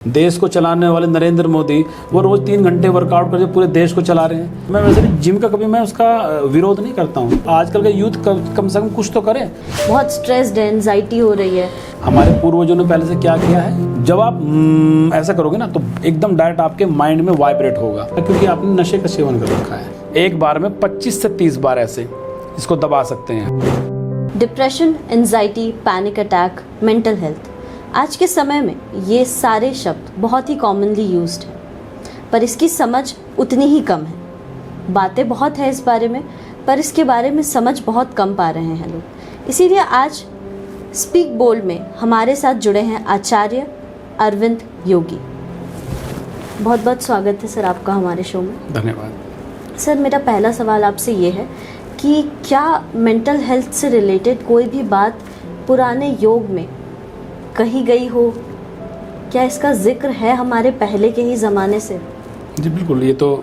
देश को चलाने वाले नरेंद्र मोदी वो रोज 3 घंटे वर्कआउट करके पूरे देश को चला रहे हैं। मैं वैसे भी जिम का कभी मैं उसका विरोध नहीं करता हूँ। आजकल का यूथ कम से कम कुछ तो करे। बहुत स्ट्रेस्ड है, एंजाइटी हो रही है। हमारे पूर्वजों ने पहले से क्या किया है, जब आप ऐसा करोगे ना तो एकदम डायरेक्ट आपके माइंड में वाइब्रेट होगा, क्योंकि आपने नशे का सेवन कर रखा है। एक बार में 25 से 30 बार ऐसे इसको दबा सकते हैं। Depression, anxiety, panic attack, mental health, आज के समय में ये सारे शब्द बहुत ही कॉमनली यूज्ड हैं, पर इसकी समझ उतनी ही कम है। बातें बहुत है इस बारे में, पर इसके बारे में समझ बहुत कम पा रहे हैं लोग। इसीलिए आज स्पीक बोल्ड में हमारे साथ जुड़े हैं आचार्य अरविंद योगी। बहुत बहुत स्वागत है सर आपका हमारे शो में। धन्यवाद। सर, मेरा पहला सवाल आपसे ये है कि क्या मेंटल हेल्थ से रिलेटेड कोई भी बात पुराने योग में कही गई हो? क्या इसका जिक्र है हमारे पहले के ही ज़माने से? जी बिल्कुल, ये तो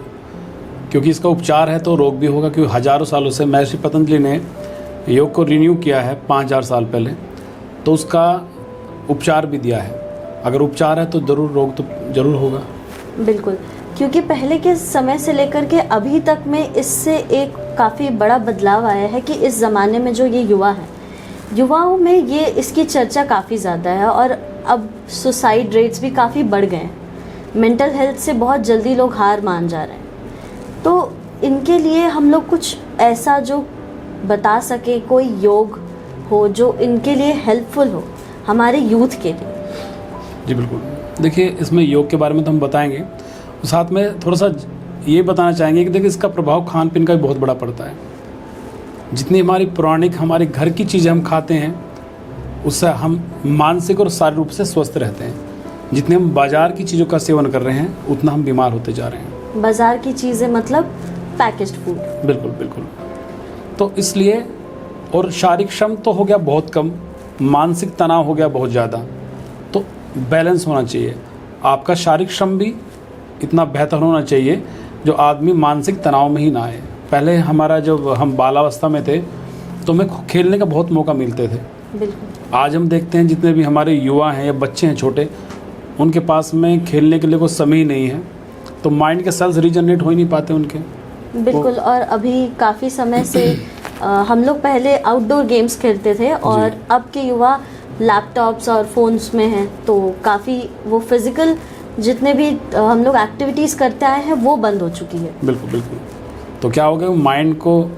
क्योंकि इसका उपचार है तो रोग भी होगा, क्योंकि हजारों सालों से महर्षि पतंजलि ने योग को रिन्यू किया है 5000 साल पहले, तो उसका उपचार भी दिया है। अगर उपचार है तो ज़रूर रोग तो ज़रूर होगा। बिल्कुल, क्योंकि पहले के समय से लेकर के अभी तक में इससे एक काफ़ी बड़ा बदलाव आया है कि इस ज़माने में जो ये युवा है, युवाओं में ये इसकी चर्चा काफ़ी ज़्यादा है और अब सुसाइड रेट्स भी काफ़ी बढ़ गए हैं। मेंटल हेल्थ से बहुत जल्दी लोग हार मान जा रहे हैं। तो इनके लिए हम लोग कुछ ऐसा जो बता सके, कोई योग हो जो इनके लिए हेल्पफुल हो हमारे यूथ के लिए। जी बिल्कुल, देखिए इसमें योग के बारे में तो हम बताएंगे, साथ में थोड़ा सा ये बताना चाहेंगे कि देखिए इसका प्रभाव खान पीन का भी बहुत बड़ा पड़ता है। जितनी हमारी पौराणिक हमारे घर की चीज़ें हम खाते हैं, उससे हम मानसिक और शारीरिक रूप से स्वस्थ रहते हैं। जितने हम बाजार की चीज़ों का सेवन कर रहे हैं उतना हम बीमार होते जा रहे हैं। बाजार की चीज़ें मतलब पैकेज्ड फूड? बिल्कुल बिल्कुल। तो इसलिए, और शारीरिक श्रम तो हो गया बहुत कम, मानसिक तनाव हो गया बहुत ज़्यादा। तो बैलेंस होना चाहिए। आपका शारीरिक श्रम भी इतना बेहतर होना चाहिए जो आदमी मानसिक तनाव में ही ना आए। पहले हमारा जब हम बालावस्था में थे तो हमें खेलने का बहुत मौका मिलते थे। बिल्कुल। आज हम देखते हैं जितने भी हमारे युवा हैं या बच्चे हैं छोटे, उनके पास में खेलने के लिए कोई समय ही नहीं है, तो माइंड के सेल्स रीजनरेट हो ही नहीं पाते उनके। बिल्कुल। और अभी काफ़ी समय से हम लोग पहले आउटडोर गेम्स खेलते थे और अब के युवा लैपटॉप्स और फ़ोन्स में हैं, तो काफ़ी वो फिज़िकल जितने भी हम लोग एक्टिविटीज़ करते आए हैं वो बंद हो चुकी है। बिल्कुल बिल्कुल। तो क्या हो गया, माइंड को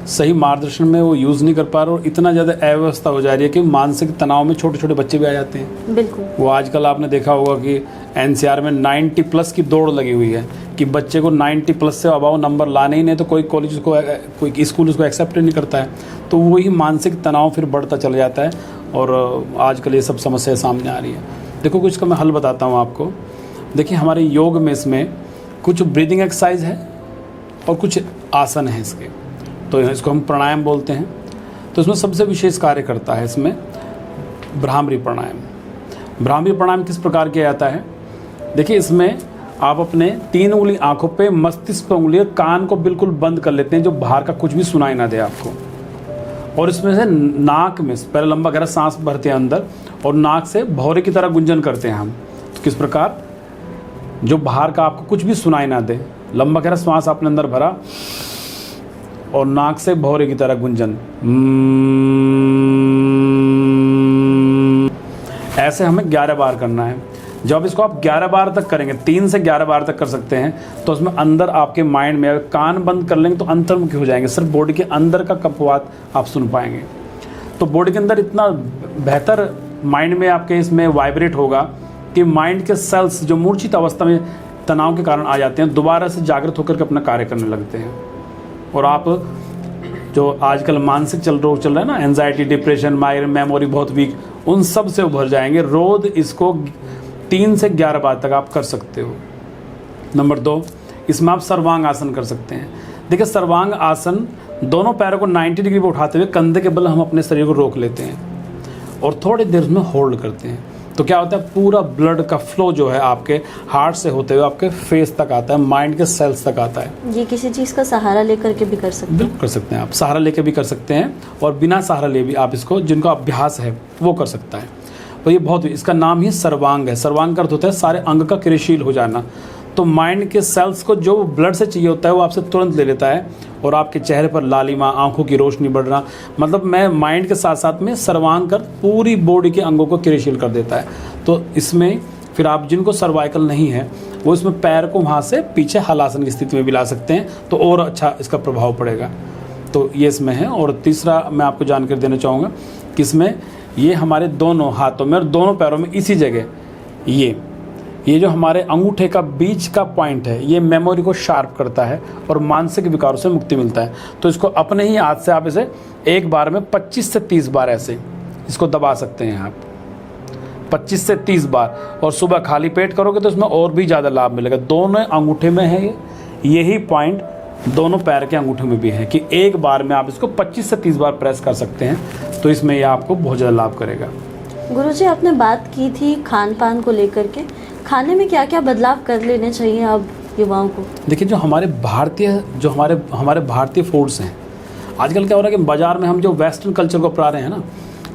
सही मार्गदर्शन में वो यूज़ नहीं कर पा रहे और इतना ज़्यादा अव्यवस्था हो जा रही है कि मानसिक तनाव में छोटे छोटे बच्चे भी आ जाते हैं। बिल्कुल। वो आजकल आपने देखा होगा कि एनसीआर में 90+ की दौड़ लगी हुई है कि बच्चे को 90+ से अबाव नंबर लाने ही नहीं तो कोई कॉलेज को, कोई स्कूल उसको एक्सेप्ट नहीं करता है। तो वही मानसिक तनाव फिर बढ़ता चला जाता है और आजकल ये सब समस्याएं सामने आ रही है। देखो कुछ का मैं हल बताता हूँ आपको। देखिए हमारे योग में इसमें कुछ ब्रीदिंग एक्सरसाइज है और कुछ आसन है इसके, तो इसको हम प्राणायाम बोलते हैं। तो इसमें सबसे विशेष कार्य करता है इसमें भ्रामरी प्राणायाम। भ्रामरी प्राणायाम किस प्रकार किया जाता है, देखिए इसमें आप अपने 3 उंगली आंखों पे, मस्तिष्क पे उंगली, कान को बिल्कुल बंद कर लेते हैं जो बाहर का कुछ भी सुनाई ना दे आपको। और इसमें से नाक में पहले लंबा गहरा सांस भरते हैं अंदर और नाक से भौरे की तरह गुंजन करते हैं हम। तो किस प्रकार, जो बाहर का आपको कुछ भी सुनाई ना दे, लंबा गहरा श्वास आपने अंदर भरा और नाक से भौरे की तरह गुंजन, ऐसे हमें 11 बार करना है। जब इसको आप 11 बार तक करेंगे, 3 से 11 बार तक कर सकते हैं, तो उसमें अंदर आपके माइंड में, अगर कान बंद कर लेंगे तो अंतर्मुखी हो जाएंगे, सिर्फ बॉडी के अंदर का कपवात आप सुन पाएंगे। तो बॉडी के अंदर इतना बेहतर माइंड में आपके इसमें वाइब्रेट होगा कि माइंड के सेल्स जो मूर्छित अवस्था में तनाव के कारण आ जाते हैं, दोबारा से जागृत होकर के अपना कार्य करने लगते हैं। और आप जो आजकल मानसिक रोग चल रहा है ना, एंजाइटी, डिप्रेशन, माइग्रेन, मेमोरी बहुत वीक, उन सब से उभर जाएंगे। रोज इसको 3 से 11 बार तक आप कर सकते हो। नंबर 2, इसमें आप सर्वांग आसन कर सकते हैं। देखिए सर्वांग आसन, दोनों पैरों को 90 डिग्री पर उठाते हुए कंधे के बल हम अपने शरीर को रोक लेते हैं और थोड़ी देर में होल्ड करते हैं। तो क्या होता है, पूरा ब्लड का फ्लो जो है आपके हार्ट से होते हुए आपके फेस तक आता है, माइंड के सेल्स तक आता है। ये किसी चीज़ का सहारा लेकर के भी कर सकते हैं? बिल्कुल कर सकते हैं, आप सहारा लेकर भी कर सकते हैं और बिना सहारा ले भी आप इसको, जिनको अभ्यास है वो कर सकता है। तो ये बहुत, इसका नाम ही सर्वांग है। सर्वांग का अर्थ होता है सारे अंग का क्रियाशील हो जाना। तो माइंड के सेल्स को जो ब्लड से चाहिए होता है वो आपसे तुरंत ले लेता है, और आपके चेहरे पर लालिमा, आंखों की रोशनी बढ़ना, मतलब मैं माइंड के साथ साथ में सर्वांग कर पूरी बॉडी के अंगों को क्रियाशील कर देता है। तो इसमें फिर आप जिनको सर्वाइकल नहीं है वो इसमें पैर को वहाँ से पीछे हलासन की स्थिति में भी ला सकते हैं, तो और अच्छा इसका प्रभाव पड़ेगा। तो ये इसमें है। और तीसरा मैं आपको जानकारी देना चाहूँगा कि इसमें ये हमारे दोनों हाथों में और दोनों पैरों में इसी जगह ये जो हमारे अंगूठे का बीच का पॉइंट है, ये मेमोरी को शार्प करता है और मानसिक विकारों से मुक्ति मिलता है। तो इसको अपने ही हाथ से आप इसे एक बार में 25 से 30 बार ऐसे इसको दबा सकते हैं आप, 25 से 30 बार। और सुबह खाली पेट करोगे तो इसमें और भी ज़्यादा लाभ मिलेगा। दोनों अंगूठे में है यही पॉइंट दोनों पैर के अंगूठे में भी है कि एक बार में आप इसको 25 से 30 बार प्रेस कर सकते हैं। तो इसमें यह आपको बहुत ज़्यादा लाभ करेगा। गुरुजी, आपने बात की थी खान पान को लेकर के, खाने में क्या क्या बदलाव कर लेने चाहिए अब युवाओं को? देखिए, जो हमारे भारतीय फूड्स हैं, आजकल क्या हो रहा है कि बाज़ार में हम जो वेस्टर्न कल्चर को अपना रहे हैं ना,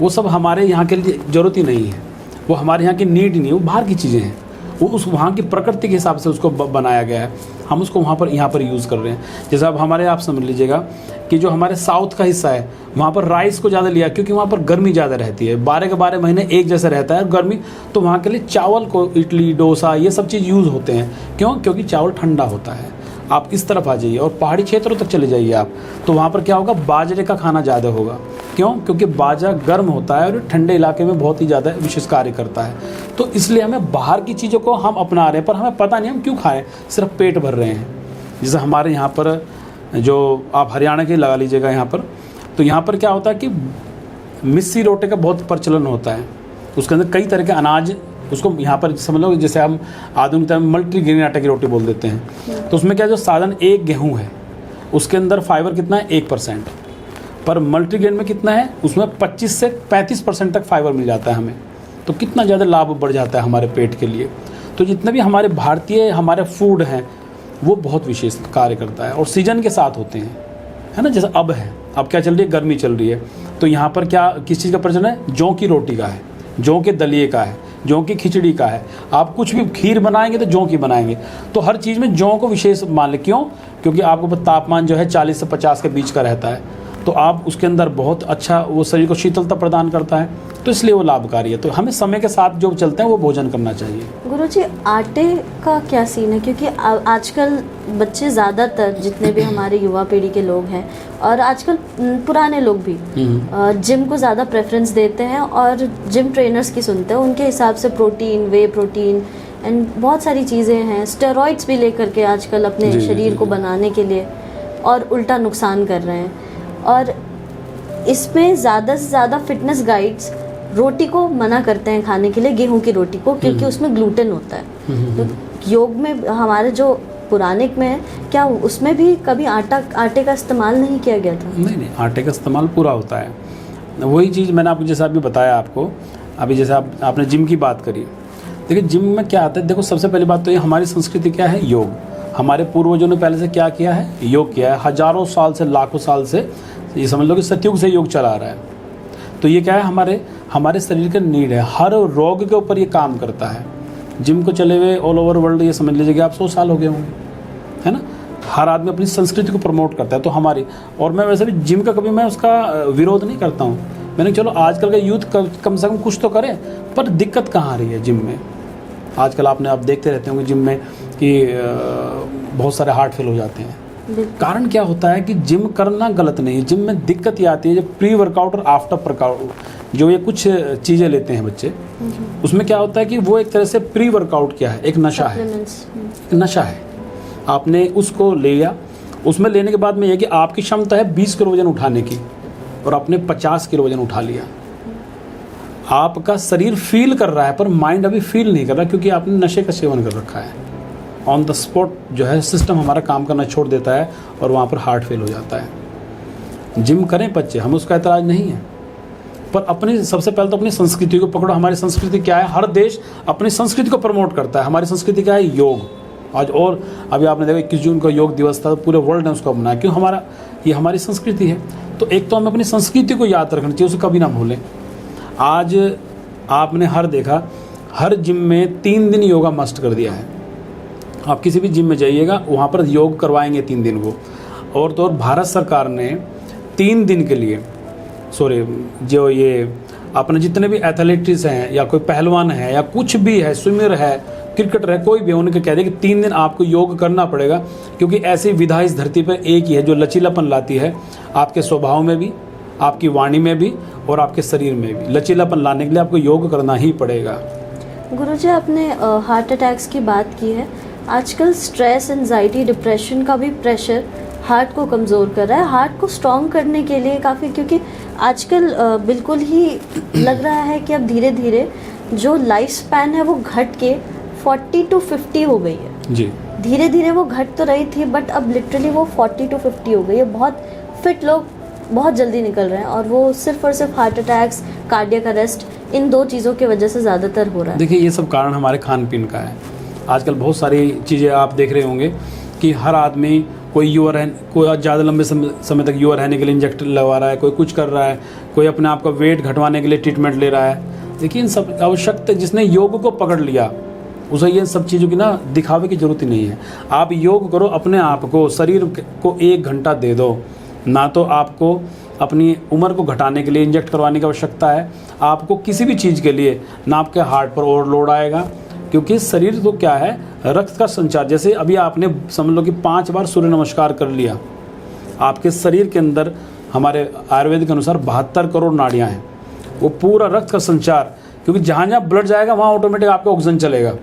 वो सब हमारे यहाँ के लिए ज़रूरत ही नहीं है, वो हमारे यहाँ की नीड ही नहीं, वो बाहर की चीज़ें हैं। वो उस वहाँ की प्रकृति के हिसाब से उसको बनाया गया है, हम उसको यहाँ पर यूज़ कर रहे हैं। जैसे अब हमारे, आप समझ लीजिएगा कि जो हमारे साउथ का हिस्सा है वहाँ पर राइस को ज़्यादा लिया, क्योंकि वहाँ पर गर्मी ज़्यादा रहती है, 12 के 12 महीने एक जैसा रहता है गर्मी। तो वहाँ के लिए चावल को, इडली, डोसा, ये सब चीज़ यूज़ होते हैं। क्यों? क्योंकि चावल ठंडा होता है। आप इस तरफ आ जाइए और पहाड़ी क्षेत्रों तक चले जाइए आप, तो वहाँ पर क्या होगा, बाजरे का खाना ज़्यादा होगा। क्यों? क्योंकि बाजरा गर्म होता है और ठंडे इलाके में बहुत ही ज़्यादा विशेष कार्य करता है। तो इसलिए हमें बाहर की चीज़ों को हम अपना रहे हैं, पर हमें पता नहीं हम क्यों खाएं, सिर्फ पेट भर रहे हैं। जैसे हमारे यहाँ पर, जो आप हरियाणा के लगा लीजिएगा यहाँ पर, तो यहाँ पर क्या होता है कि मिस्सी रोटी का बहुत प्रचलन होता है। उसके अंदर कई तरह के अनाज, उसको यहाँ पर समझ लो जैसे हम आधुनिक टाइम मल्टीग्रेन आटे की रोटी बोल देते हैं। तो उसमें क्या, जो साधन एक गेहूँ है उसके अंदर फाइबर कितना है, 1%, पर मल्टीग्रेन में कितना है, उसमें 25 से 35% तक फाइबर मिल जाता है हमें। तो कितना ज़्यादा लाभ बढ़ जाता है हमारे पेट के लिए। तो जितने भी हमारे भारतीय हमारे फूड हैं वो बहुत विशेष कार्य करता है, और सीजन के साथ होते हैं, है ना। जैसे अब क्या चल रही है, गर्मी चल रही है, तो यहाँ पर क्या, किस चीज़ का प्रचलन है, जौ की रोटी का है, जौ के दलिए का है, जौ की खिचड़ी का है। आप कुछ भी खीर बनाएंगे तो जौ की बनाएंगे। तो हर चीज़ में जौ को विशेष मान लें। क्यों? क्योंकि आपको तापमान जो है 40 से 50 के बीच का रहता है, तो आप उसके अंदर बहुत अच्छा, वो शरीर को शीतलता प्रदान करता है, तो इसलिए वो लाभकारी है। तो हमें समय के साथ जो चलते हैं वो भोजन करना चाहिए। गुरुजी, आटे का क्या सीन है? क्योंकि आजकल बच्चे ज़्यादातर, जितने भी हमारे युवा पीढ़ी के लोग हैं और आजकल पुराने लोग भी जिम को ज़्यादा प्रेफरेंस देते हैं और जिम ट्रेनर्स की सुनते हैं। उनके हिसाब से प्रोटीन, वे प्रोटीन एंड बहुत सारी चीज़ें हैं, स्टेरॉइड्स भी लेकर के आजकल अपने शरीर को बनाने के लिए, और उल्टा नुकसान कर रहे हैं। और इसमें ज़्यादा से ज़्यादा फिटनेस गाइड्स रोटी को मना करते हैं खाने के लिए, गेहूं की रोटी को, क्योंकि उसमें ग्लूटेन होता है। तो योग में हमारे जो पुरानिक में है, क्या उसमें भी कभी आटे का इस्तेमाल नहीं किया गया था? नहीं, आटे का इस्तेमाल पूरा होता है। वही चीज़ मैंने आपको जैसे अभी बताया आपको, अभी जैसे आपने जिम की बात करी। देखिए जिम में क्या आता है, देखो सबसे पहली बात तो ये हमारी संस्कृति क्या है, योग। हमारे पूर्वजों ने पहले से क्या किया है, योग किया है। हजारों साल से, लाखों साल से, ये समझ लो कि सतयुग से योग चला आ रहा है। तो ये क्या है, हमारे शरीर का नीड है, हर रोग के ऊपर ये काम करता है। जिम को चले हुए ऑल ओवर वर्ल्ड ये समझ लीजिए कि आप 100 साल हो गए होंगे, है ना। हर आदमी अपनी संस्कृति को प्रमोट करता है। तो हमारी, और मैं वैसे भी जिम का कभी मैं उसका विरोध नहीं करता हूँ। मैंने चलो आजकल का यूथ कम से कम कुछ तो करे, पर दिक्कत कहाँ आ रही है जिम में। आजकल आप देखते रहते होंगे जिम में कि बहुत सारे हार्ट फेल हो जाते हैं। कारण क्या होता है कि जिम करना गलत नहीं है, जिम में दिक्कत ये आती है जब प्री वर्कआउट और आफ्टर वर्कआउट, जो ये कुछ चीज़ें लेते हैं बच्चे, उसमें क्या होता है कि वो एक तरह से प्री वर्कआउट क्या है, एक नशा है, एक नशा है। आपने उसको ले लिया, उसमें लेने के बाद में ये कि आपकी क्षमता है 20 किलो वजन उठाने की, और आपने 50 किलो वजन उठा लिया। आपका शरीर फील कर रहा है पर माइंड अभी फील नहीं कर रहा, क्योंकि आपने नशे का सेवन कर रखा है। ऑन द स्पॉट जो है सिस्टम हमारा काम करना छोड़ देता है और वहाँ पर हार्ट फेल हो जाता है। जिम करें बच्चे, हम उसका एतराज़ नहीं है, पर अपनी, सबसे पहले तो अपनी संस्कृति को पकड़ो। हमारी संस्कृति क्या है, हर देश अपनी संस्कृति को प्रमोट करता है। हमारी संस्कृति क्या है, योग। आज और अभी आपने देखा 21 जून का योग दिवस था, पूरे वर्ल्ड ने उसको अपनाया। क्यों? ये हमारी संस्कृति है। तो एक तो हमें अपनी संस्कृति को याद रखना चाहिए, उसे कभी ना भूलें। आज आपने हर जिम में 3 दिन योगा मस्ट कर दिया है। आप किसी भी जिम में जाइएगा, वहाँ पर योग करवाएंगे 3 दिन को। और तो और भारत सरकार ने 3 दिन के लिए जो ये अपने जितने भी एथलीट्स हैं या कोई पहलवान है या कुछ भी है, स्विमर है, क्रिकेटर है, कोई भी, उनके कह दे कि 3 दिन आपको योग करना पड़ेगा, क्योंकि ऐसी विधा इस धरती पर एक ही है जो लचीलापन लाती है आपके स्वभाव में भी, आपकी वाणी में भी और आपके शरीर में भी। लचीलापन लाने के लिए आपको योग करना ही पड़ेगा। गुरुजी, आपने हार्ट अटैक्स की बात की है। आजकल स्ट्रेस, एंजाइटी, डिप्रेशन का भी प्रेशर हार्ट को कमज़ोर कर रहा है। हार्ट को स्ट्रॉन्ग करने के लिए काफ़ी, क्योंकि आजकल बिल्कुल ही लग रहा है कि अब धीरे धीरे जो लाइफ स्पैन है वो घट के 40 to 50 हो गई है जी। धीरे धीरे वो घट तो रही थी, बट अब लिटरली वो 40 to 50 हो गई है। बहुत फिट लोग बहुत जल्दी निकल रहे हैं, और वो सिर्फ और सिर्फ हार्ट अटैक्स, कार्डियक अरेस्ट, इन 2 चीज़ों की वजह से ज़्यादातर हो रहा है। देखिए, ये सब कारण हमारे खान पीन का है। आजकल बहुत सारी चीज़ें आप देख रहे होंगे कि हर आदमी, कोई ज़्यादा लंबे समय तक युवा रहने के लिए इंजेक्शन लगवा रहा है, कोई कुछ कर रहा है, कोई अपने आप का वेट घटवाने के लिए ट्रीटमेंट ले रहा है। देखिए, इन सब आवश्यकता, जिसने योग को पकड़ लिया उसे ये सब चीज़ों की दिखावे की ज़रूरत ही नहीं है। आप योग करो, अपने आप को, शरीर को 1 घंटा दे दो। ना तो आपको अपनी उम्र को घटाने के लिए इंजेक्ट करवाने की आवश्यकता है, आपको किसी भी चीज़ के लिए ना आपके हार्ट पर ओवरलोड आएगा, क्योंकि शरीर तो क्या है, रक्त का संचार। जैसे अभी आपने समझ लो कि 5 बार सूर्य नमस्कार कर लिया, आपके शरीर के अंदर हमारे आयुर्वेद के अनुसार 72 करोड़ नाड़ियाँ हैं। वो पूरा रक्त का संचार, क्योंकि जहाँ जहाँ ब्लड जाएगा वहाँ ऑटोमेटिक आपका ऑक्सीजन चलेगा,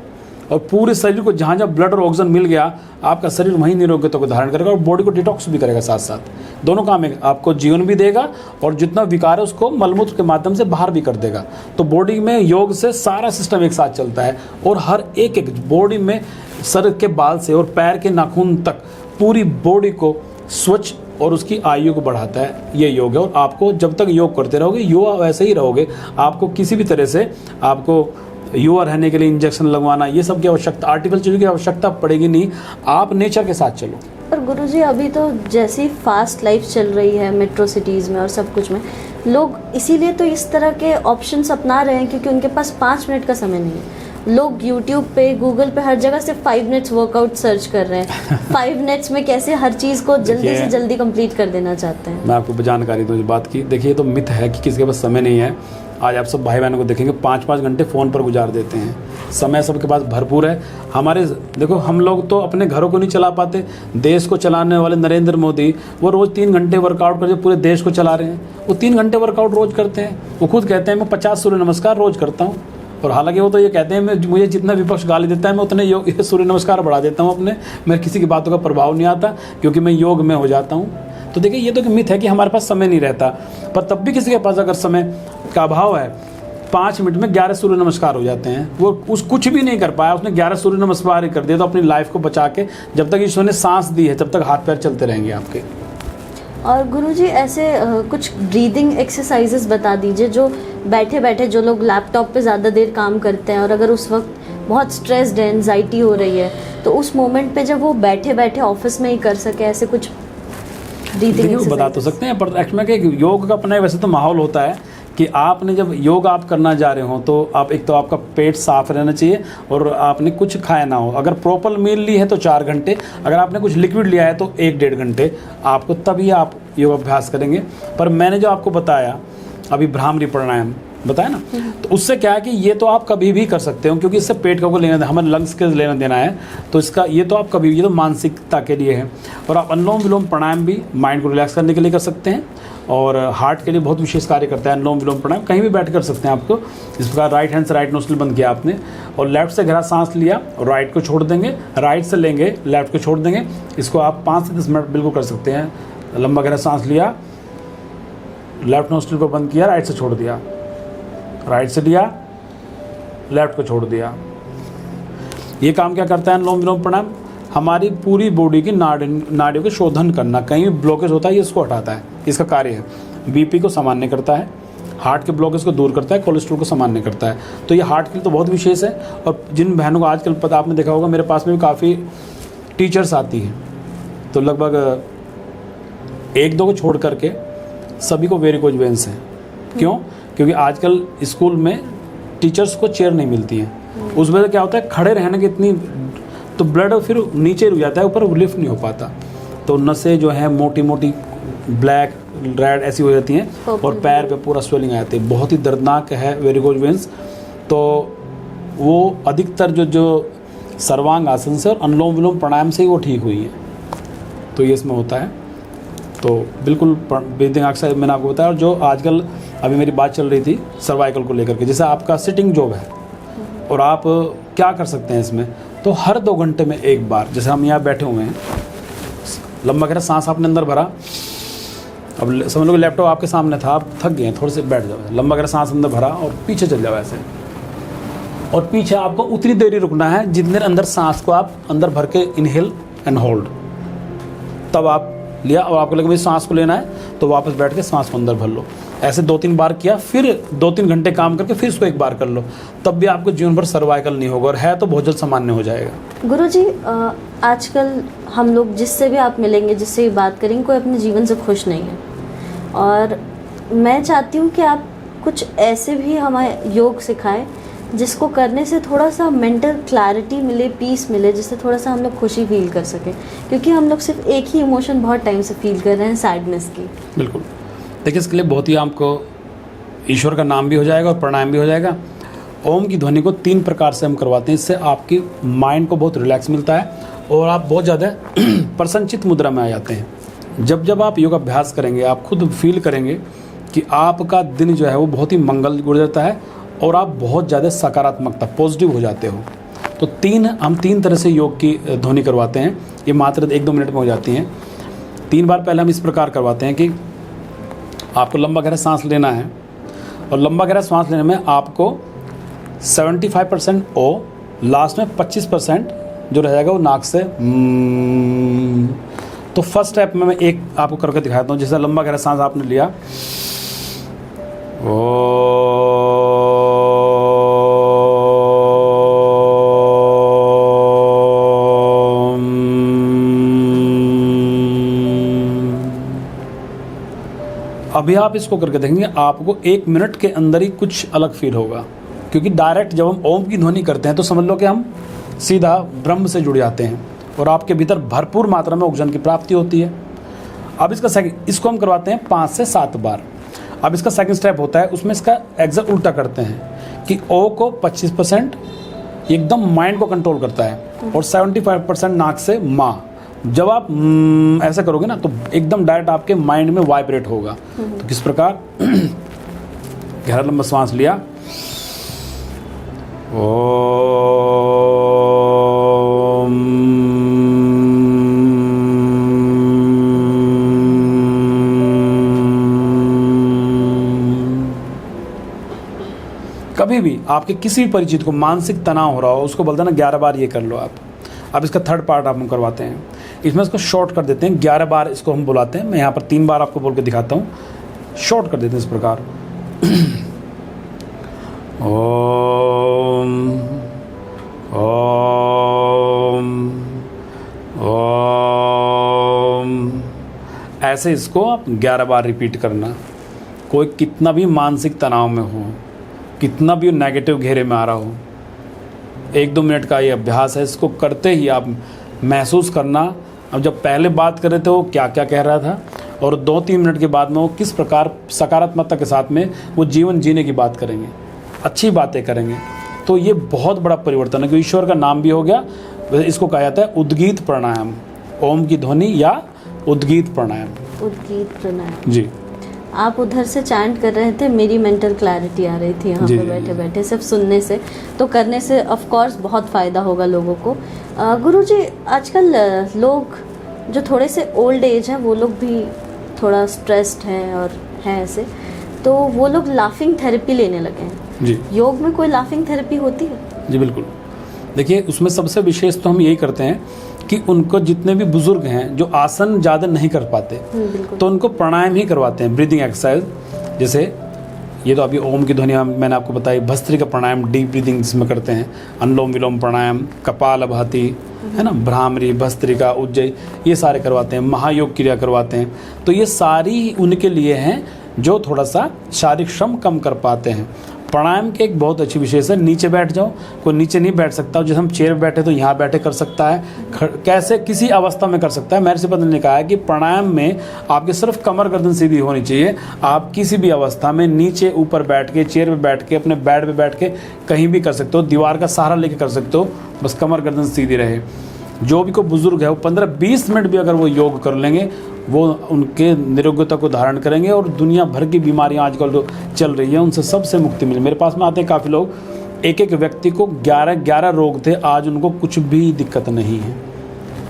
और पूरे शरीर को जहाँ जहाँ ब्लड और ऑक्सीजन मिल गया, आपका शरीर वहीं निरोगिता को धारण करेगा और बॉडी को डिटॉक्स भी करेगा। साथ साथ दोनों काम है, आपको जीवन भी देगा और जितना विकार है उसको मलमूत्र के माध्यम से बाहर भी कर देगा। तो बॉडी में योग से सारा सिस्टम एक साथ चलता है, और हर एक बॉडी में, सर के बाल से और पैर के नाखून तक पूरी बॉडी को स्वच्छ और उसकी आयु को बढ़ाता है ये योग है। और आपको जब तक योग करते रहोगे, युवा वैसे ही रहोगे। आपको किसी भी तरह से आपको युवा रहने के लिए इंजेक्शन लगवाना, ये सब की आवश्यकता, आर्टिफिशियल चीज़ों की आवश्यकता पड़ेगी नहीं। आप नेचर के साथ चलो। पर गुरुजी, अभी तो जैसी फास्ट लाइफ चल रही है मेट्रो सिटीज़ में और सब कुछ में, लोग इसीलिए तो इस तरह के ऑप्शंस अपना रहे हैं, क्योंकि उनके पास 5 मिनट का समय नहीं है। लोग यूट्यूब पे, गूगल पे, हर जगह सिर्फ 5 मिनट्स वर्कआउट सर्च कर रहे हैं। 5 मिनट्स में कैसे हर चीज़ को जल्दी से जल्दी कंप्लीट कर देना चाहते हैं। मैं आपको जानकारी दूँ इस बात की। देखिए, ये तो मिथ है कि किसी के पास समय नहीं है। आज आप सब भाई बहनों को देखेंगे 5-5 घंटे फ़ोन पर गुजार देते हैं। समय सबके पास भरपूर है। हमारे देखो, हम लोग तो अपने घरों को नहीं चला पाते, देश को चलाने वाले नरेंद्र मोदी, वो रोज़ 3 घंटे वर्कआउट करके पूरे देश को चला रहे हैं। वो 3 घंटे वर्कआउट रोज़ करते हैं। वो खुद कहते हैं मैं 50 सूर्य नमस्कार रोज़ करता हूँ, और हालांकि वो तो ये कहते हैं मुझे जितना विपक्ष गाली देता है मैं उतने सूर्य नमस्कार बढ़ा देता हूँ अपने। मेरे किसी की बातों का प्रभाव नहीं आता, क्योंकि मैं योग में हो जाता हूँ। तो देखिए, ये तो मिथ है कि हमारे पास समय नहीं रहता, पर तब भी किसी के पास अगर समय का अभाव है, 5 मिनट में 11 सूर्य नमस्कार हो जाते हैं। वो कुछ भी नहीं कर पाया, उसने 11 सूर्य नमस्कार ही कर दिया, तो अपनी लाइफ को बचा के, जब तक ईश्वर ने सांस दी है तब तक हाथ पैर चलते रहेंगे आपके। और गुरुजी, ऐसे कुछ ब्रीदिंग एक्सरसाइजेस बता दीजिए, जो बैठे बैठे, जो लोग लैपटॉप पे ज़्यादा देर काम करते हैं और अगर उस वक्त बहुत स्ट्रेस्ड है, एंजाइटी हो रही है, तो उस मोमेंट पे जब वो बैठे बैठे ऑफिस में ही कर सके, ऐसे कुछ ब्रीदिंग एक्सरसाइज बता तो सकते हैं। पर एक्चुअली में योग का अपना वैसे तो माहौल होता है कि आपने जब योग आप करना जा रहे हो, तो आप एक तो आपका पेट साफ रहना चाहिए और आपने कुछ खाया ना हो। अगर प्रॉपर मील ली है तो 4 घंटे, अगर आपने कुछ लिक्विड लिया है तो 1-1.5 घंटे आपको, तभी आप योग अभ्यास करेंगे। पर मैंने जो आपको बताया अभी, भ्रामरी प्राणायाम बताया ना, तो उससे क्या है कि ये तो आप कभी भी कर सकते हो, क्योंकि इससे पेट को लेना देना, हमें लंग्स के लेना देना है, तो इसका ये तो आप कभी, ये तो मानसिकता के लिए है। और आप अनुलोम विलोम प्राणायाम भी माइंड को रिलैक्स करने के लिए कर सकते हैं, और हार्ट के लिए बहुत विशेष कार्य करता है अनुलोम विलोम प्राणायाम। कहीं भी बैठ कर सकते हैं आपको। इस प्रकार राइट हैंड से राइट नोस्ट्रिल बंद किया आपने, और लेफ्ट से गहरा सांस लिया, और राइट को छोड़ देंगे, राइट से लेंगे, लेफ्ट को छोड़ देंगे। इसको आप 5 से 10 मिनट बिल्कुल कर सकते हैं। लंबा गहरा सांस लिया, लेफ्ट नोस्ट्रिल को बंद किया, राइट से छोड़ दिया, राइट से लिया, लेफ्ट को छोड़ दिया। ये काम क्या करता है अनुलोम विलोम प्राणायाम? हमारी पूरी बॉडी की नाड़ियों को शोधन करना, कहीं भी ब्लॉकेज होता है ये इसको हटाता है, इसका कार्य है। बीपी को सामान्य करता है, हार्ट के ब्लॉकेज को दूर करता है, कोलेस्ट्रॉल को सामान्य करता है। तो ये हार्ट के लिए तो बहुत विशेष है। और जिन बहनों को आजकल पता, आपने देखा होगा मेरे पास में भी काफ़ी टीचर्स आती हैं, तो लगभग 1-2 को छोड़ करके सभी को वेरिकोज वेन्स हैं। क्यों? क्योंकि आजकल स्कूल में टीचर्स को चेयर नहीं मिलती है, उस वजह से क्या होता है खड़े रहने की इतनी, तो ब्लड फिर नीचे रुक जाता है, ऊपर लिफ्ट नहीं हो पाता, तो नसें जो है मोटी मोटी ब्लैक रेड ऐसी हो जाती हैं और पैर पे पूरा स्वेलिंग आ जाती है, बहुत ही दर्दनाक है वेरिकोज वेंस। तो वो अधिकतर जो सर्वांग आसन से और अनुलोम विलोम प्राणायाम से ही वो ठीक हुई है, तो ये इसमें होता है। तो बिल्कुल ब्रीदिंग एक्सरसाइज मैंने आपको बताया। और जो आजकल अभी मेरी बात चल रही थी सर्वाइकल को लेकर के, जैसे आपका सिटिंग जॉब है और आप क्या कर सकते हैं इसमें, तो हर 2 घंटे में एक बार, जैसे हम यहाँ बैठे हुए हैं, लंबा गहरा सांस आपने अंदर भरा, अब समझ लो लैपटॉप आपके सामने था, आप थक गए हैं, थोड़े से बैठ जाओ, लंबा गहरा सांस अंदर भरा और पीछे चल जाओ ऐसे, और पीछे आपको उतनी देर ही रुकना है जितनी देर अंदर सांस को आप अंदर भर के इनहेल एंड होल्ड, तब आप लिया और आपको लगे भाई सांस को लेना है तो वापस बैठ के सांस को अंदर भर लो। ऐसे 2-3 बार किया, फिर 2-3 घंटे काम करके फिर इसको एक बार कर लो, तब भी आपको जीवन भर सर्वाइकल नहीं होगा, और है तो बहुत जल्द सामान्य हो जाएगा। गुरुजी, आजकल हम लोग जिससे भी आप मिलेंगे, जिससे भी बात करेंगे, कोई अपने जीवन से खुश नहीं है, और मैं चाहती हूँ कि आप कुछ ऐसे भी हमें योग सिखाएं जिसको करने से थोड़ा सा मेंटल क्लैरिटी मिले, पीस मिले, जिससे थोड़ा सा हम लोग खुशी फील कर सकें, क्योंकि हम लोग सिर्फ एक ही इमोशन बहुत टाइम से फील कर रहे हैं, सैडनेस की। बिल्कुल, देखिए इसके लिए बहुत ही आपको ईश्वर का नाम भी हो जाएगा और प्राणायाम भी हो जाएगा। ओम की ध्वनि को 3 प्रकार से हम करवाते हैं, इससे आपकी माइंड को बहुत रिलैक्स मिलता है और आप बहुत ज़्यादा प्रसन्नचित मुद्रा में आ जाते हैं। जब जब आप योग अभ्यास करेंगे आप खुद फील करेंगे कि आपका दिन जो है वो बहुत ही मंगल गुजरता है और आप बहुत ज़्यादा सकारात्मकता पॉजिटिव हो जाते हो। तो हम 3 तरह से योग की ध्वनि करवाते हैं, ये मात्र 1-2 मिनट में हो जाती हैं। 3 बार पहले हम इस प्रकार करवाते हैं कि आपको लंबा गहरा सांस लेना है, और लंबा गहरा सांस लेने में आपको 75% ओ, लास्ट में 25% जो रह जाएगा वो नाक से तो फर्स्ट स्टेप में मैं एक आपको करके दिखाता हूँ। जैसे लंबा गहरा सांस आपने लिया, अभी आप इसको करके देखेंगे आपको 1 मिनट के अंदर ही कुछ अलग फील होगा, क्योंकि डायरेक्ट जब हम ओम की ध्वनि करते हैं तो समझ लो कि हम सीधा ब्रह्म से जुड़ जाते हैं और आपके भीतर भरपूर मात्रा में ऑक्सीजन की प्राप्ति होती है। अब इसको हम करवाते हैं 5 से 7 बार। अब इसका सेकंड स्टेप होता है, उसमें इसका एग्जैक्ट उल्टा करते हैं कि ओ को 25% एकदम माइंड को कंट्रोल करता है और 75% नाक से माँ। जब आप ऐसा करोगे ना तो एकदम डायरेक्ट आपके माइंड में वाइब्रेट होगा। तो किस प्रकार, गहरा लंबा सांस लिया, ओम, कभी भी आपके किसी भी परिचित को मानसिक तनाव हो रहा हो उसको बोलते हैं ना 11 बार ये कर लो आप। अब इसका थर्ड पार्ट आप हम करवाते हैं, इसमें इसको शॉर्ट कर देते हैं। 11 बार इसको हम बुलाते हैं, मैं यहाँ पर 3 बार आपको बोल के दिखाता हूँ, शॉर्ट कर देते हैं इस प्रकार। ओम ओम ओम, ऐसे इसको आप 11 बार रिपीट करना। कोई कितना भी मानसिक तनाव में हो, कितना भी नेगेटिव घेरे में आ रहा हो, 1-2 मिनट का ये अभ्यास है। इसको करते ही आप महसूस करना, अब जब पहले बात कर रहे थे वो क्या क्या कह रहा था और 2-3 मिनट के बाद में वो किस प्रकार सकारात्मकता के साथ में वो जीवन जीने की बात करेंगे, अच्छी बातें करेंगे। तो ये बहुत बड़ा परिवर्तन है कि ईश्वर का नाम भी हो गया। इसको कहा जाता है उद्गीत प्राणायाम, ओम की ध्वनि या उद्गीत प्राणायाम। उद्गीत प्राणायाम जी। आप उधर से चैंट कर रहे थे, मेरी मेंटल क्लैरिटी आ रही थी यहाँ पे बैठे बैठे सिर्फ सुनने से। तो करने से ऑफ कोर्स बहुत फ़ायदा होगा लोगों को। गुरुजी, आजकल लोग जो थोड़े से ओल्ड एज हैं वो लोग भी थोड़ा स्ट्रेस्ड हैं और हैं ऐसे, तो वो लोग लाफिंग थेरेपी लेने लगे हैं जी। योग में कोई लाफिंग थेरेपी होती है? जी बिल्कुल। देखिए उसमें सबसे विशेष तो हम यही करते हैं कि उनको जितने भी बुजुर्ग हैं जो आसन ज़्यादा नहीं कर पाते तो उनको प्राणायाम ही करवाते हैं, ब्रीदिंग एक्सरसाइज। जैसे ये तो अभी ओम की ध्वनि मैंने आपको बताई, भस्त्रिका प्राणायाम डीप ब्रीदिंग जिसमें करते हैं, अनुलोम विलोम प्राणायाम, कपालभाति है ना, भ्रामरी, भस्त्रिका, उज्जयी, ये सारे करवाते हैं, महायोग क्रिया करवाते हैं। तो ये सारी उनके लिए हैं जो थोड़ा सा शारीरिक श्रम कम कर पाते हैं। प्राणायाम की एक बहुत अच्छी विशेष है, नीचे बैठ जाओ, कोई नीचे नहीं बैठ सकता, जैसे हम चेयर बैठे तो यहाँ बैठे कर सकता है, कैसे किसी अवस्था में कर सकता है। महर्षि पतंजलि ने कहा है कि प्राणायाम में आपकी सिर्फ कमर गर्दन सीधी होनी चाहिए, आप किसी भी अवस्था में नीचे ऊपर बैठ के, चेयर पे बैठ के, अपने बेड पे बैठ के कहीं भी कर सकते हो, दीवार का सहारा लेके कर सकते हो, बस कमर गर्दन सीधी रहे। जो भी कोई बुजुर्ग है वो 15-20 मिनट भी अगर वो योग कर लेंगे, वो उनके निरोगता को धारण करेंगे और दुनिया भर की बीमारियां आजकल जो चल रही है उनसे सबसे मुक्ति मिले। मेरे पास में आते हैं काफ़ी लोग, एक एक व्यक्ति को 11 रोग थे, आज उनको कुछ भी दिक्कत नहीं है।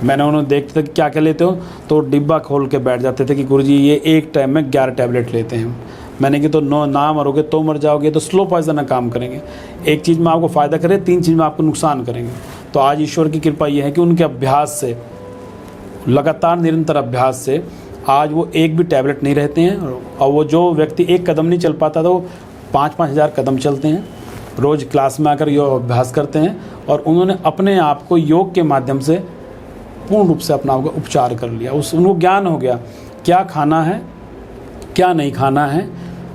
मैंने उन्हें देखते थे कि क्या क्या लेते हो, तो डिब्बा खोल के बैठ जाते थे कि गुरुजी ये एक टाइम में 11 टैबलेट लेते हैं। मैंने कि तो ना मरोगे तो मर जाओगे, तो स्लो पॉइजन काम करेंगे, एक चीज़ में आपको फ़ायदा करे, 3 चीज़ में आपको नुकसान करेंगे। तो आज ईश्वर की कृपा ये है कि उनके अभ्यास से, लगातार निरंतर अभ्यास से आज वो एक भी टैबलेट नहीं रहते हैं। और वो जो व्यक्ति एक कदम नहीं चल पाता था, वो 5-5 हज़ार कदम चलते हैं, रोज़ क्लास में आकर योग अभ्यास करते हैं, और उन्होंने अपने आप को योग के माध्यम से पूर्ण रूप से अपना आप को उपचार कर लिया। उनको ज्ञान हो गया क्या खाना है, क्या नहीं खाना है,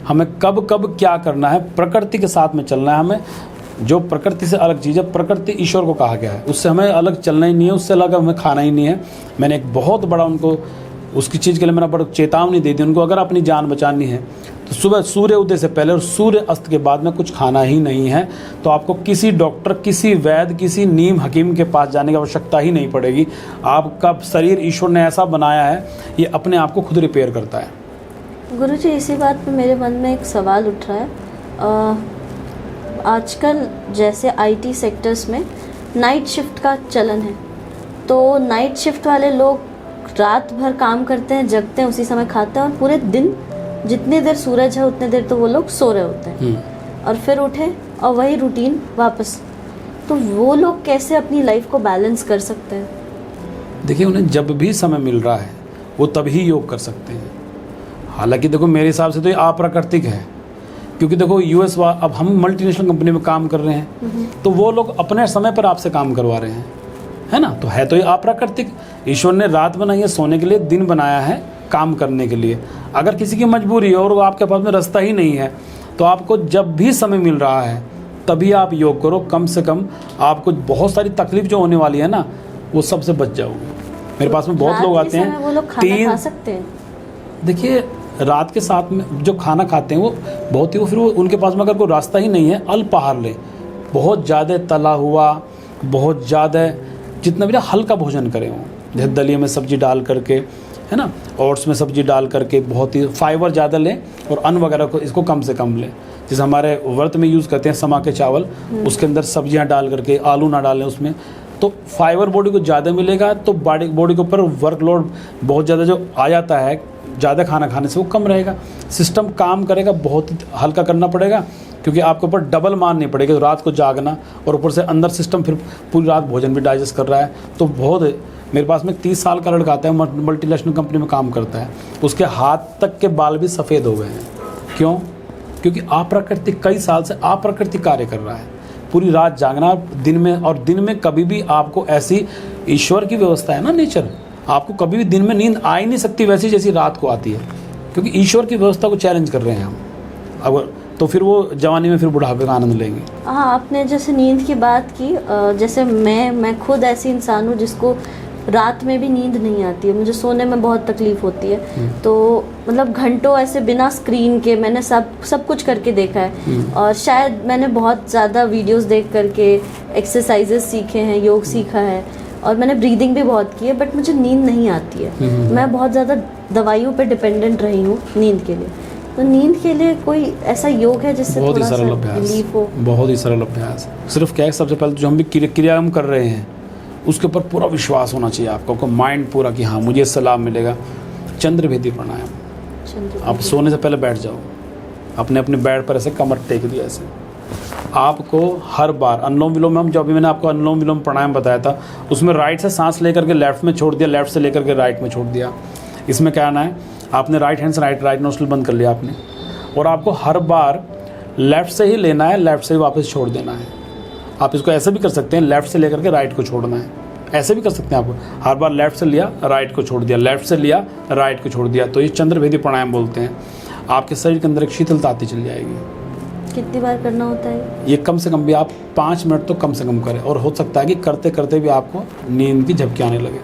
हमें कब कब क्या करना है, प्रकृति के साथ में चलना है। हमें जो प्रकृति से अलग चीज़ है, प्रकृति ईश्वर को कहा गया है, उससे हमें अलग चलना ही नहीं है, उससे अलग हमें खाना ही नहीं है। मैंने एक बहुत बड़ा उनको उसकी चीज़ के लिए मैंने बड़ा चेतावनी दी थी उनको, अगर अपनी जान बचानी है तो सुबह सूर्य उदय से पहले और सूर्य अस्त के बाद में कुछ खाना ही नहीं है। तो आपको किसी डॉक्टर, किसी वैद्य, किसी नीम हकीम के पास जाने की आवश्यकता ही नहीं पड़ेगी। आपका शरीर ईश्वर ने ऐसा बनाया है, ये अपने आप को खुद रिपेयर करता है। गुरुजी, इसी बात पे मेरे मन में एक सवाल उठ रहा है। आजकल जैसे आईटी सेक्टर्स में नाइट शिफ्ट का चलन है, तो नाइट शिफ्ट वाले लोग रात भर काम करते हैं, जगते हैं, उसी समय खाते हैं, और पूरे दिन जितनी देर सूरज है उतने देर तो वो लोग सो रहे होते हैं, और फिर उठे और वही रूटीन वापस। तो वो लोग कैसे अपनी लाइफ को बैलेंस कर सकते हैं? देखिए, उन्हें जब भी समय मिल रहा है वो तभी योग कर सकते हैं। हालांकि देखो, मेरे हिसाब से तो ये अप्राकृतिक है, क्योंकि देखो यूएस अब हम मल्टीनेशनल कंपनी में काम कर रहे हैं, तो वो लोग अपने समय पर आपसे काम करवा रहे हैं, है ना। तो है तो ये अप्राकृतिक। ईश्वर ने रात बनाई है सोने के लिए, दिन बनाया है काम करने के लिए। अगर किसी की मजबूरी है और आपके पास में रास्ता ही नहीं है, तो आपको जब भी समय मिल रहा है तभी आप योग करो। कम से कम आपको बहुत सारी तकलीफ जो होने वाली है ना, वो सबसे बच जाओगे। मेरे पास में बहुत लोग आते हैं, वो लोग खाना खा सकते हैं। देखिए, रात के साथ में जो खाना खाते हैं वो बहुत ही, वो फिर वो उनके पास में अगर कोई रास्ता ही नहीं है, अल्पाहार लें। बहुत ज़्यादा तला हुआ, बहुत ज़्यादा जितना भी हल्का भोजन करें वो, जैसे दलिया में सब्जी डाल करके, है ना, ओट्स में सब्जी डाल करके, बहुत ही फाइबर ज़्यादा लें, और अन्न वगैरह को इसको कम से कम लें। जैसे हमारे व्रत में यूज़ करते हैं समा के चावल, उसके अंदर सब्जियां डाल करके, आलू ना डालें उसमें, तो फाइबर बॉडी को ज़्यादा मिलेगा, तो बॉडी के ऊपर वर्कलोड बहुत ज़्यादा जो आ जाता है ज़्यादा खाना खाने से, वो कम रहेगा। सिस्टम काम करेगा, बहुत हल्का करना पड़ेगा, क्योंकि आपके ऊपर डबल मारनी पड़ेगी, तो रात को जागना, और ऊपर से अंदर सिस्टम फिर पूरी रात भोजन भी डाइजेस्ट कर रहा है। तो बहुत, मेरे पास में 30 साल का लड़का आता है, मल्टीनेशनल कंपनी में काम करता है, उसके हाथ तक के बाल भी सफ़ेद हो गए हैं। क्यों? क्योंकि अप्राकृतिक, कई साल से अप्राकृतिक कार्य कर रहा है। पूरी रात जागना दिन में, और दिन में कभी भी आपको ऐसी ईश्वर की व्यवस्था है ना, नेचर, आपको कभी भी दिन में नींद आ ही नहीं सकती वैसी जैसी रात को आती है, क्योंकि ईश्वर की व्यवस्था को चैलेंज कर रहे हैं हम। अगर तो फिर वो जवानी में फिर बुढ़ापे का आनंद लेंगे। हाँ, आपने जैसे नींद की बात की, जैसे मैं खुद ऐसी इंसान हूँ जिसको रात में भी नींद नहीं आती है, मुझे सोने में बहुत तकलीफ होती है। तो मतलब घंटों ऐसे बिना स्क्रीन के मैंने सब कुछ करके देखा है, और शायद मैंने बहुत ज़्यादा वीडियोस देख करके एक्सरसाइजेस सीखे हैं, योग सीखा है, और मैंने ब्रीदिंग भी बहुत की है, बट मुझे नींद नहीं आती है। मैं बहुत ज़्यादा दवाइयों पे डिपेंडेंट रही हूँ नींद के लिए। तो नींद के लिए कोई ऐसा योग है जिससे बहुत ही थोड़ा सरल सा अभ्यास, रिलीफ हो? बहुत ही सरल अभ्यास। सिर्फ क्या है, सबसे पहले जो हम भी क्रिया हम कर रहे हैं उसके ऊपर पूरा विश्वास होना चाहिए आपको माइंड पूरा, कि हाँ मुझे इससे लाभ मिलेगा। चंद्रभेदी प्राणायाम, आप सोने से पहले बैठ जाओ, अपने बेड पर ऐसे कमर टेक दिया, ऐसे आपको हर बार अनुलोम विलोम में, हम जो अभी मैंने आपको अनुलोम विलोम प्राणायाम बताया था, उसमें राइट से सांस लेकर के लेफ्ट में छोड़ दिया, लेफ्ट से लेकर के राइट में छोड़ दिया। इसमें क्या आना है, आपने राइट हैंड से राइट नोस्ट्रिल बंद कर लिया आपने, और आपको हर बार लेफ्ट से ही लेना है, लेफ्ट से ही वापस छोड़ देना है। आप इसको ऐसे भी कर सकते हैं, लेफ्ट से लेकर के राइट को छोड़ना है, ऐसे भी कर सकते हैं। आपको हर बार लेफ्ट से लिया, राइट को छोड़ दिया, लेफ्ट से लिया, राइट को छोड़ दिया। तो ये चंद्रभेदी प्राणायाम बोलते हैं। आपके शरीर के अंदर एक शीतलता आती चली जाएगी, कितनी बार करना होता है? ये कम से कम भी आप 5 मिनट तो कम से कम करें, और हो सकता है कि करते करते भी आपको नींद की झपकी आने लगे,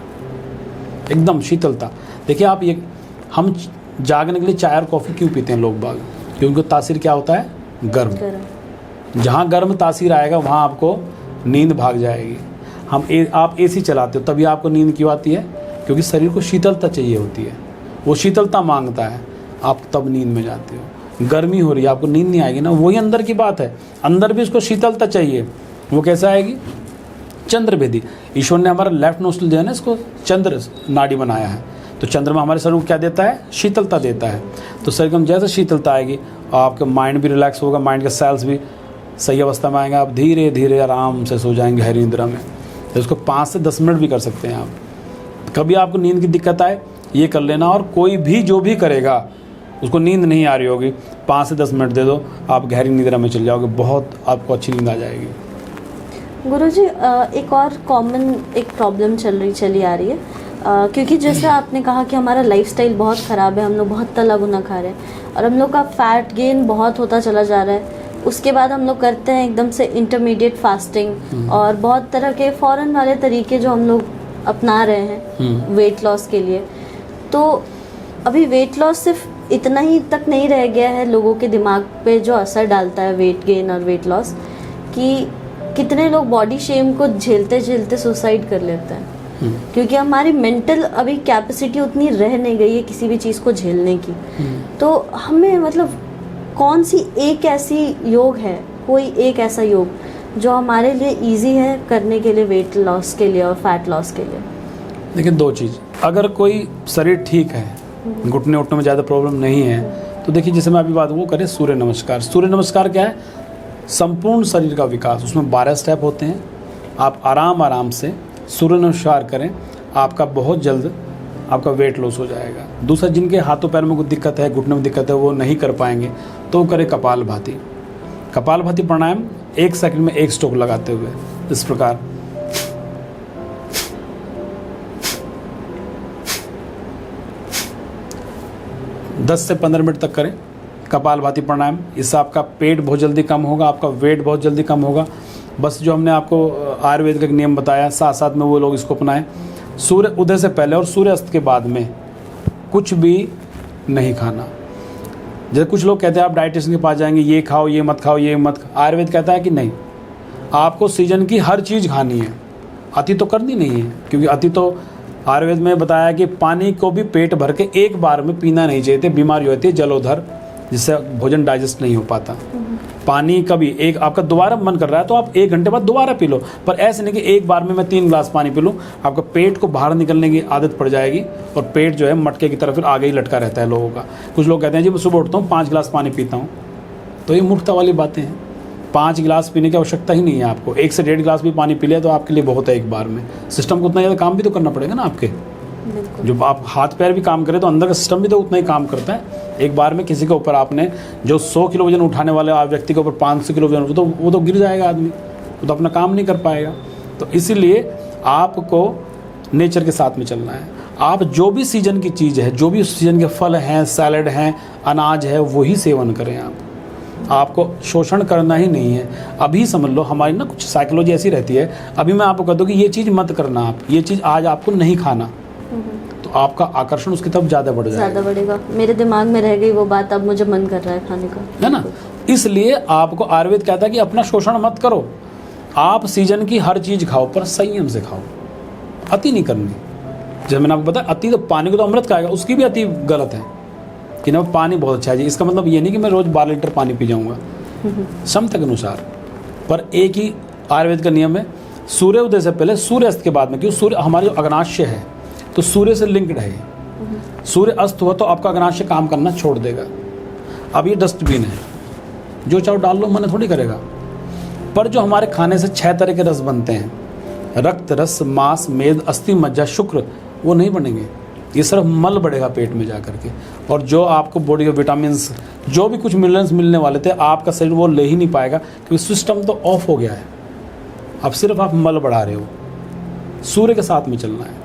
एकदम शीतलता। देखिए आप ये, हम जागने के लिए चाय और कॉफ़ी क्यों पीते हैं लोग बाग? क्योंकि उनको तासीर क्या होता है? गर्म। जहाँ गर्म तासीर आएगा वहाँ आपको नींद भाग जाएगी। आप एसी चलाते हो तभी आपको नींद क्यों आती है? क्योंकि शरीर को शीतलता चाहिए होती है, वो शीतलता मांगता है, आप तब नींद में जाते हो। गर्मी हो रही है, आपको नींद नहीं आएगी ना, वही अंदर की बात है, अंदर भी उसको शीतलता चाहिए। वो कैसा आएगी? चंद्रभेदी। ईश्वर ने हमारा लेफ्ट नोस्ट्रल जो है ना, इसको चंद्र नाड़ी बनाया है, तो चंद्रमा हमारे शरीर को क्या देता है? शीतलता देता है। तो शरीर में जैसे शीतलता आएगी आपका माइंड भी रिलैक्स होगा, माइंड के सेल्स भी सही अवस्था में आएंगे, आप धीरे धीरे आराम से सो जाएंगे गहरी निद्रा में। तो इसको 5 से 10 मिनट भी कर सकते हैं आप। कभी आपको नींद की दिक्कत आए ये कर लेना, और कोई भी जो भी करेगा उसको नींद नहीं आ रही होगी, 5 से 10 मिनट दे दो, आप गहरी निद्रा में चल जाओगे, बहुत आपको अच्छी नींद आ जाएगी। गुरुजी, एक और कॉमन एक प्रॉब्लम चली आ रही है, क्योंकि जैसे आपने कहा कि हमारा लाइफस्टाइल बहुत ख़राब है, हम लोग बहुत तला भुना खा रहे हैं और हम लोग का फैट गेन बहुत होता चला जा रहा है। उसके बाद हम लोग करते हैं एकदम से इंटरमीडिएट फास्टिंग और बहुत तरह के फॉरेन वाले तरीके जो हम लोग अपना रहे हैं वेट लॉस के लिए। तो अभी वेट लॉस सिर्फ इतना ही तक नहीं रह गया है लोगों के दिमाग पे जो असर डालता है वेट गेन और वेट लॉस, कि कितने लोग बॉडी शेम को झेलते झेलते सुसाइड कर लेते हैं, क्योंकि हमारी मेंटल अभी कैपेसिटी उतनी रह नहीं गई है किसी भी चीज़ को झेलने की। तो हमें मतलब कौन सी एक ऐसी योग है, कोई एक ऐसा योग जो हमारे लिए इजी है करने के लिए, वेट लॉस के लिए और फैट लॉस के लिए? देखिए 2 चीज़, अगर कोई शरीर ठीक है, घुटने उठने में ज़्यादा प्रॉब्लम नहीं है, तो देखिए जैसे मैं अभी बात वो करें सूर्य नमस्कार। सूर्य नमस्कार क्या है? संपूर्ण शरीर का विकास, उसमें 12 स्टेप होते हैं। आप आराम से सूर्य नमस्कार करें, आपका बहुत जल्द आपका वेट लॉस हो जाएगा। दूसरा, जिनके हाथों पैर में कुछ दिक्कत है, घुटने में दिक्कत है, वो नहीं कर पाएंगे तो करें कपालभाति। कपालभाति प्राणायाम 1 सेकंड में 1 स्ट्रोक लगाते हुए इस प्रकार, दस से 15 मिनट तक करें कपालभाति प्राणायाम। इससे आपका पेट बहुत जल्दी कम होगा, आपका वेट बहुत जल्दी कम होगा। बस जो हमने आपको आयुर्वेद का नियम बताया, साथ साथ में वो लोग इसको अपनाएं। सूर्य उदय से पहले और सूर्य अस्त के बाद में कुछ भी नहीं खाना। जैसे कुछ लोग कहते हैं आप डाइटिशियन के पास जाएंगे, ये खाओ, ये मत खाओ, ये मत खाओ। आयुर्वेद कहता है कि नहीं, आपको सीजन की हर चीज़ खानी है, अति तो करनी नहीं है। क्योंकि अति तो आयुर्वेद में बताया कि पानी को भी पेट भर के एक बार में पीना नहीं चाहिए, बीमारी होती है जलोदर, जिससे भोजन डाइजेस्ट नहीं हो पाता। पानी कभी एक आपका दोबारा मन कर रहा है तो आप 1 घंटे बाद दोबारा पी लो, पर ऐसे नहीं कि एक बार में मैं 3 गिलास पानी पी लूँ। आपका पेट को बाहर निकलने की आदत पड़ जाएगी और पेट जो है मटके की तरफ फिर आगे ही लटका रहता है लोगों का। कुछ लोग कहते हैं जी मैं सुबह उठता हूँ 5 गिलास पानी पीता हूँ, तो ये मूर्खता वाली बातें हैं। 5 गिलास पीने की आवश्यकता ही नहीं है आपको, 1 से 1.5 गिलास भी पानी पी लिया तो आपके लिए बहुत है एक बार में। सिस्टम को उतना ज़्यादा काम भी तो करना पड़ेगा ना आपके, जो आप हाथ पैर भी काम करें तो अंदर का सिस्टम भी तो उतना ही काम करता है। एक बार में किसी के ऊपर आपने जो 100 किलो वजन उठाने वाले व्यक्ति के ऊपर 500 किलो वजन, वो तो गिर जाएगा आदमी, वो तो अपना काम नहीं कर पाएगा। तो इसीलिए आपको नेचर के साथ में चलना है। आप जो भी सीजन की चीज़ है, जो भी सीजन के फल हैं, सैलड हैं, अनाज है, वही सेवन करें। आपको शोषण करना ही नहीं है। अभी समझ लो हमारी ना कुछ साइकोलॉजी ऐसी रहती है, अभी मैं आपको कह दूँ कि ये चीज़ मत करना, आप ये चीज़ आज आपको नहीं खाना, तो आपका आकर्षण उसकी तरफ ज़्यादा बढ़ जाएगा, ज़्यादा बढ़ेगा। मेरे दिमाग में रह गई वो बात, अब मुझे मन कर रहा है खाने का, है ना। इसलिए आपको आयुर्वेद कहता है कि अपना शोषण मत करो, आप सीजन की हर चीज़ खाओ, पर संयम से खाओ, अति नहीं करनी। जब मैंने आपको बताया अति, तो पानी को तो अमृत कहेगा, उसकी भी अति गलत है कि ना पानी बहुत अच्छा है जी। इसका मतलब ये नहीं कि मैं रोज़ 12 लीटर पानी पी जाऊँगा, क्षमता के अनुसार। पर एक ही आयुर्वेद का नियम है, सूर्य उदय से पहले, सूर्य अस्त के बाद में। क्यों? सूर्य हमारे जो अग्नाशय है तो सूर्य से लिंक्ड है। सूर्य अस्त हुआ तो आपका अग्नाशय काम करना छोड़ देगा। अब ये डस्टबिन है, जो चाहो डाल लो, मना थोड़ी करेगा। पर जो हमारे खाने से 6 तरह के रस बनते हैं, रक्त रस, मांस, मेद, अस्थि, मज्जा, शुक्र, वो नहीं बनेंगे। ये सिर्फ मल बढ़ेगा पेट में जा करके, और जो आपको बॉडी के विटामिन्स, जो भी कुछ मिनरल्स मिलने वाले थे, आपका शरीर वो ले ही नहीं पाएगा, क्योंकि सिस्टम तो ऑफ हो गया है। अब सिर्फ आप मल बढ़ा रहे हो। सूर्य के साथ में चलना है।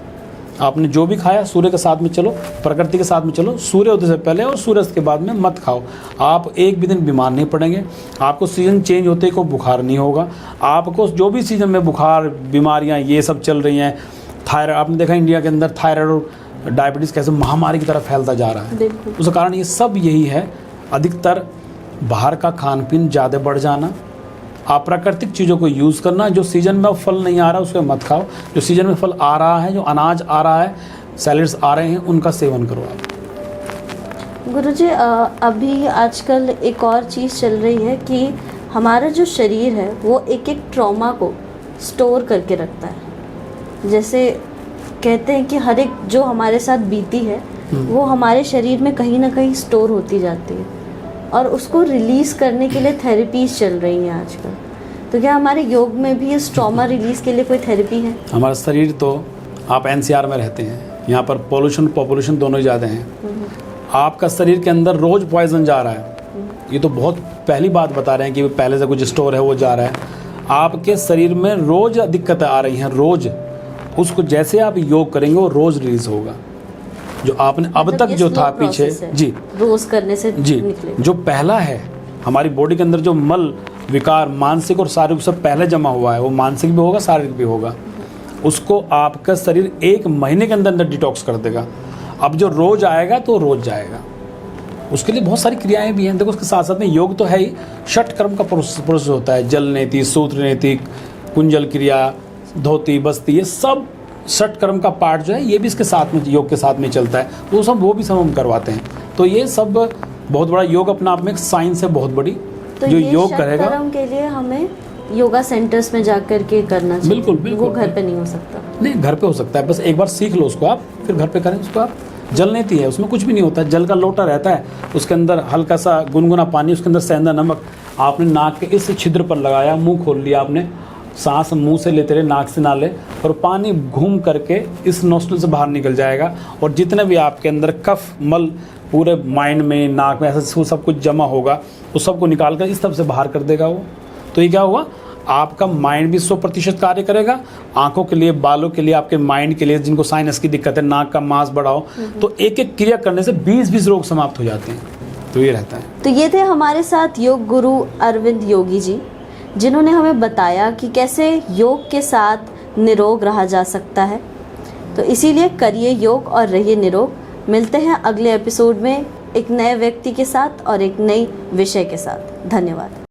आपने जो भी खाया सूर्य के साथ में चलो, प्रकृति के साथ में चलो, सूर्योदय से पहले और सूर्यास्त के बाद में मत खाओ। आप एक भी दिन बीमार नहीं पड़ेंगे, आपको सीज़न चेंज होते को बुखार नहीं होगा। आपको जो भी सीज़न में बुखार, बीमारियां ये सब चल रही हैं, थायराइड, आपने देखा इंडिया के अंदर थायराइड और डायबिटीज़ कैसे महामारी की तरह फैलता जा रहा है। उसका कारण ये सब यही है, अधिकतर बाहर का खान पीन ज़्यादा बढ़ जाना, अप्राकृतिक चीज़ों को यूज़ करना। जो सीज़न में फल नहीं आ रहा उसको मत खाओ, जो सीज़न में फल आ रहा है, जो अनाज आ रहा है, सैलेड्स आ रहे हैं, उनका सेवन करो आप। गुरुजी, अभी आजकल एक और चीज़ चल रही है कि हमारा जो शरीर है वो एक एक ट्रॉमा को स्टोर करके रखता है। जैसे कहते हैं कि हर एक जो हमारे साथ बीती है वो हमारे शरीर में कहीं ना कहीं स्टोर होती जाती है, और उसको रिलीज़ करने के लिए थेरेपीज चल रही हैं आजकल। तो क्या हमारे योग में भी इस ट्रॉमा रिलीज़ के लिए कोई थेरेपी है? हमारा शरीर तो, आप एनसीआर में रहते हैं, यहाँ पर पॉल्यूशन पॉपुलेशन दोनों ही ज़्यादा हैं। आपका शरीर के अंदर रोज़ पॉइजन जा रहा है, ये तो बहुत पहली बात बता रहे हैं कि पहले से कुछ स्टोर है वो जा रहा है। आपके शरीर में रोज़ दिक्कतें आ रही हैं, रोज़। उसको जैसे आप योग करेंगे वो रोज़ रिलीज़ होगा। जो आपने अब तक जो था पीछे, जी रोज करने से जी निकले। जो पहला है हमारी बॉडी के अंदर, जो मल विकार मानसिक और शारीरिक सब पहले जमा हुआ है, वो मानसिक भी होगा, शारीरिक भी होगा। उसको आपका शरीर 1 महीने के अंदर डिटॉक्स कर देगा। अब जो रोज आएगा तो रोज जाएगा। उसके लिए बहुत सारी क्रियाएं भी हैं। देखो, उसके साथ साथ में योग तो है ही, षट कर्म का प्रोसेस होता है। जल नीति, सूत्र नीति, कुंजल क्रिया, धोती बस्ती, ये सब षट कर्म का पार्ट जो है, ये भी इसके साथ में, योग के साथ में चलता है। वो भी सब हम करवाते हैं। तो ये सब बहुत बड़ा योग अपना आप में एक साइंस है बहुत बड़ी। तो जो ये योग करेगा, कर्म के लिए हमें योगा सेंटर्स में जाकर के करना चाहिए। बिल्कुल बिल्कुल। वो घर पे नहीं हो सकता? नहीं, घर पे हो सकता है, बस एक बार सीख लो उसको आप, फिर घर पे करें उसको आप। जल नीति है, उसमें कुछ भी नहीं होता है। जल का लोटा रहता है, उसके अंदर हल्का सा गुनगुना पानी, उसके अंदर सेंधा नमक, आपने नाक के इस छिद्र पर लगाया, मुंह खोल लिया आपने, सांस मुंह से लेते रहे, नाक से ना ले, और पानी घूम करके इस नोस्ट्रल से बाहर निकल जाएगा। और जितने भी आपके अंदर कफ मल पूरे माइंड में, नाक में ऐसा सब कुछ जमा होगा, उस सबको निकाल कर इस तरफ से बाहर कर देगा वो। तो ये क्या हुआ, आपका माइंड भी 100% कार्य करेगा। आंखों के लिए, बालों के लिए, आपके माइंड के लिए, जिनको साइनस की दिक्कत है, नाक का मांस बढ़ाओ, तो एक एक क्रिया करने से 20-20 रोग समाप्त हो जाते हैं। तो ये रहता है। तो ये थे हमारे साथ योग गुरु अरविंद योगी जी, जिन्होंने हमें बताया कि कैसे योग के साथ निरोग रहा जा सकता है। तो इसीलिए करिए योग और रहिए निरोग। मिलते हैं अगले एपिसोड में एक नए व्यक्ति के साथ और एक नई विषय के साथ। धन्यवाद।